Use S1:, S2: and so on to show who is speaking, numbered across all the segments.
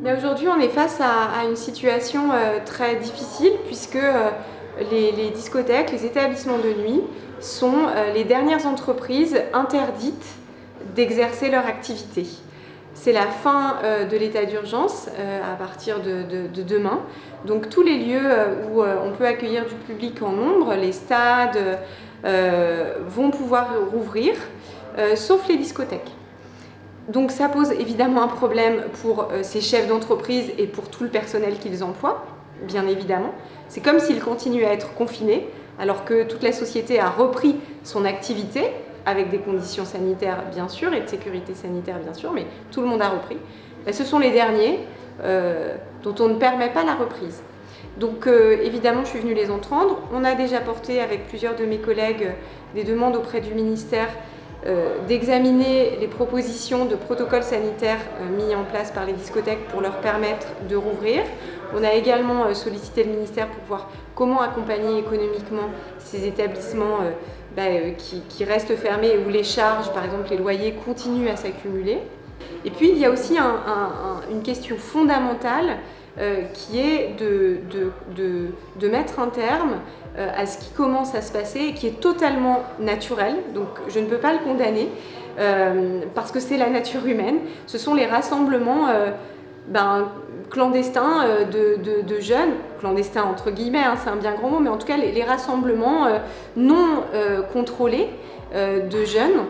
S1: Mais aujourd'hui, on est face à une situation très difficile puisque les discothèques, les établissements de nuit sont les dernières entreprises interdites d'exercer leur activité. C'est la fin de l'état d'urgence à partir de demain. Donc tous les lieux où on peut accueillir du public en nombre, les stades, vont pouvoir rouvrir, sauf les discothèques. Donc ça pose évidemment un problème pour ces chefs d'entreprise et pour tout le personnel qu'ils emploient, bien évidemment. C'est comme s'ils continuaient à être confinés, alors que toute la société a repris son activité, avec des conditions sanitaires bien sûr et de sécurité sanitaire bien sûr, mais tout le monde a repris. Ce sont les derniers dont on ne permet pas la reprise. Donc évidemment, je suis venue les entendre. On a déjà porté avec plusieurs de mes collègues des demandes auprès du ministère d'examiner les propositions de protocoles sanitaires mis en place par les discothèques pour leur permettre de rouvrir. On a également sollicité le ministère pour voir comment accompagner économiquement ces établissements qui restent fermés et où les charges, par exemple les loyers, continuent à s'accumuler. Et puis il y a aussi une question fondamentale qui est de mettre un terme à ce qui commence à se passer et qui est totalement naturel, donc je ne peux pas le condamner parce que c'est la nature humaine. Ce sont les rassemblements clandestins de jeunes, clandestins entre guillemets, c'est un bien grand mot, mais en tout cas les rassemblements non contrôlés de jeunes,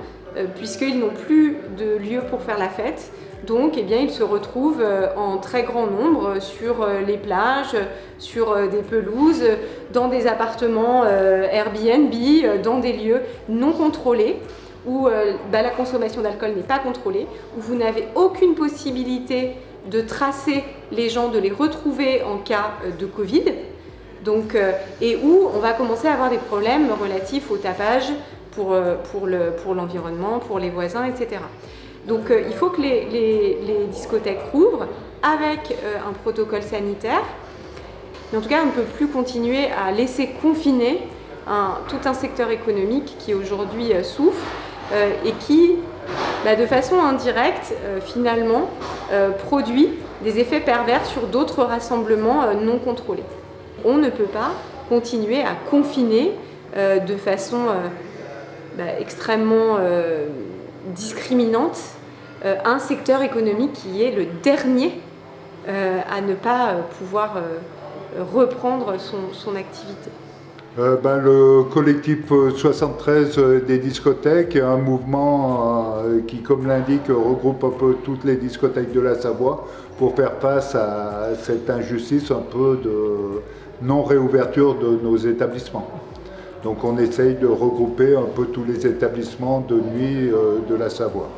S1: puisqu'ils n'ont plus de lieu pour faire la fête. Donc ils se retrouvent en très grand nombre sur les plages, sur des pelouses, dans des appartements Airbnb, dans des lieux non contrôlés, où la consommation d'alcool n'est pas contrôlée, où vous n'avez aucune possibilité de tracer les gens, de les retrouver en cas de Covid, et où on va commencer à avoir des problèmes relatifs au tapage pour l'environnement, pour les voisins, etc. Donc il faut que les discothèques rouvrent avec un protocole sanitaire. Mais en tout cas, on ne peut plus continuer à laisser confiner tout un secteur économique qui aujourd'hui souffre et qui, de façon indirecte, finalement, produit des effets pervers sur d'autres rassemblements non contrôlés. On ne peut pas continuer à confiner de façon extrêmement discriminante un secteur économique qui est le dernier à ne pas pouvoir reprendre son activité.
S2: Le collectif 73 des discothèques est un mouvement qui, comme l'indique, regroupe un peu toutes les discothèques de la Savoie pour faire face à cette injustice un peu de non-réouverture de nos établissements. Donc on essaye de regrouper un peu tous les établissements de nuit de la Savoie.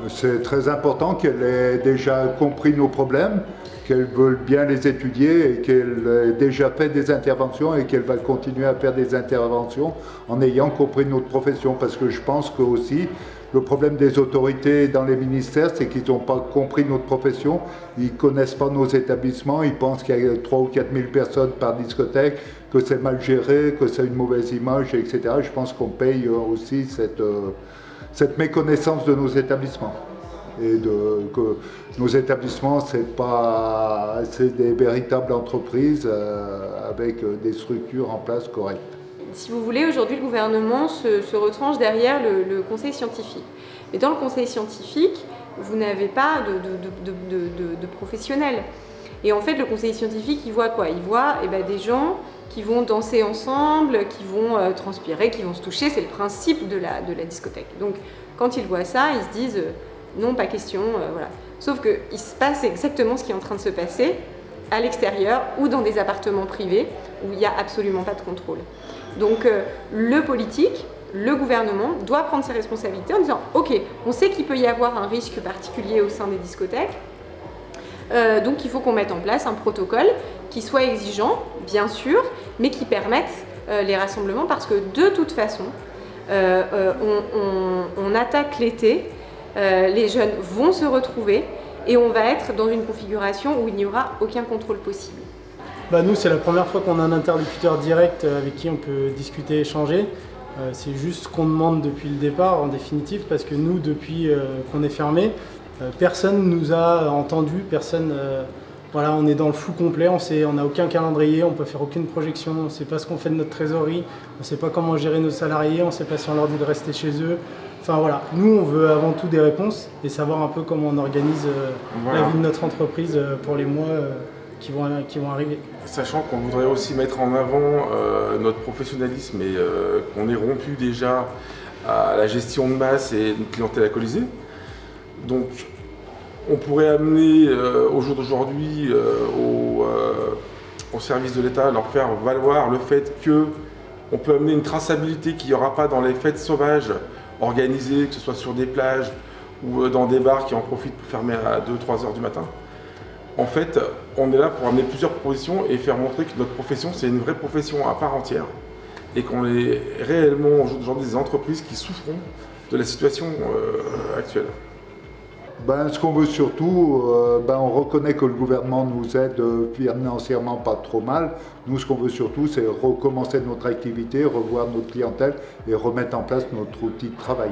S2: C'est très important qu'elle ait déjà compris nos problèmes, qu'elle veuille bien les étudier et qu'elle ait déjà fait des interventions et qu'elle va continuer à faire des interventions en ayant compris notre profession. Parce que je pense que aussi le problème des autorités dans les ministères, c'est qu'ils n'ont pas compris notre profession, ils ne connaissent pas nos établissements, ils pensent qu'il y a 3 ou 4 000 personnes par discothèque, que c'est mal géré, que c'est une mauvaise image, etc. Je pense qu'on paye aussi cette méconnaissance de nos établissements. Et que nos établissements, c'est des véritables entreprises avec des structures en place correctes.
S1: Si vous voulez, aujourd'hui, le gouvernement se retranche derrière le conseil scientifique. Mais dans le conseil scientifique, vous n'avez pas de professionnels. Et en fait, le conseil scientifique, il voit quoi? Il voit des gens qui vont danser ensemble, qui vont transpirer, qui vont se toucher. C'est le principe de la discothèque. Donc, quand ils voient ça, ils se disent non, pas question, voilà. Sauf qu'il se passe exactement ce qui est en train de se passer à l'extérieur ou dans des appartements privés où il n'y a absolument pas de contrôle. Donc, le politique, le gouvernement doit prendre ses responsabilités en disant « Ok, on sait qu'il peut y avoir un risque particulier au sein des discothèques, donc il faut qu'on mette en place un protocole qui soit exigeant, bien sûr, mais qui permette les rassemblements parce que de toute façon, on attaque l'été, les jeunes vont se retrouver et on va être dans une configuration où il n'y aura aucun contrôle possible.
S3: Nous, c'est la première fois qu'on a un interlocuteur direct avec qui on peut discuter, échanger. C'est juste ce qu'on demande depuis le départ, en définitive, parce que nous, depuis qu'on est fermé, personne ne nous a entendus, personne... Voilà, on est dans le flou complet, on n'a aucun calendrier, on ne peut faire aucune projection, on ne sait pas ce qu'on fait de notre trésorerie, on ne sait pas comment gérer nos salariés, on ne sait pas si on leur dit de rester chez eux. Enfin voilà, nous on veut avant tout des réponses et savoir un peu comment on organise la vie de notre entreprise pour les mois qui vont arriver.
S4: Sachant qu'on voudrait aussi mettre en avant notre professionnalisme et qu'on est rompu déjà à la gestion de masse et une clientèle alcoolisée. Donc on pourrait amener au jour d'aujourd'hui au service de l'État, leur faire valoir le fait qu'on peut amener une traçabilité qu'il n'y aura pas dans les fêtes sauvages organisées, que ce soit sur des plages ou dans des bars qui en profitent pour fermer à 2-3 heures du matin. En fait, on est là pour amener plusieurs propositions et faire montrer que notre profession, c'est une vraie profession à part entière et qu'on est réellement au jour d'aujourd'hui des entreprises qui souffront de la situation actuelle.
S2: Ce qu'on veut surtout, on reconnaît que le gouvernement nous aide financièrement pas trop mal. Nous, ce qu'on veut surtout, c'est recommencer notre activité, revoir notre clientèle et remettre en place notre outil de travail.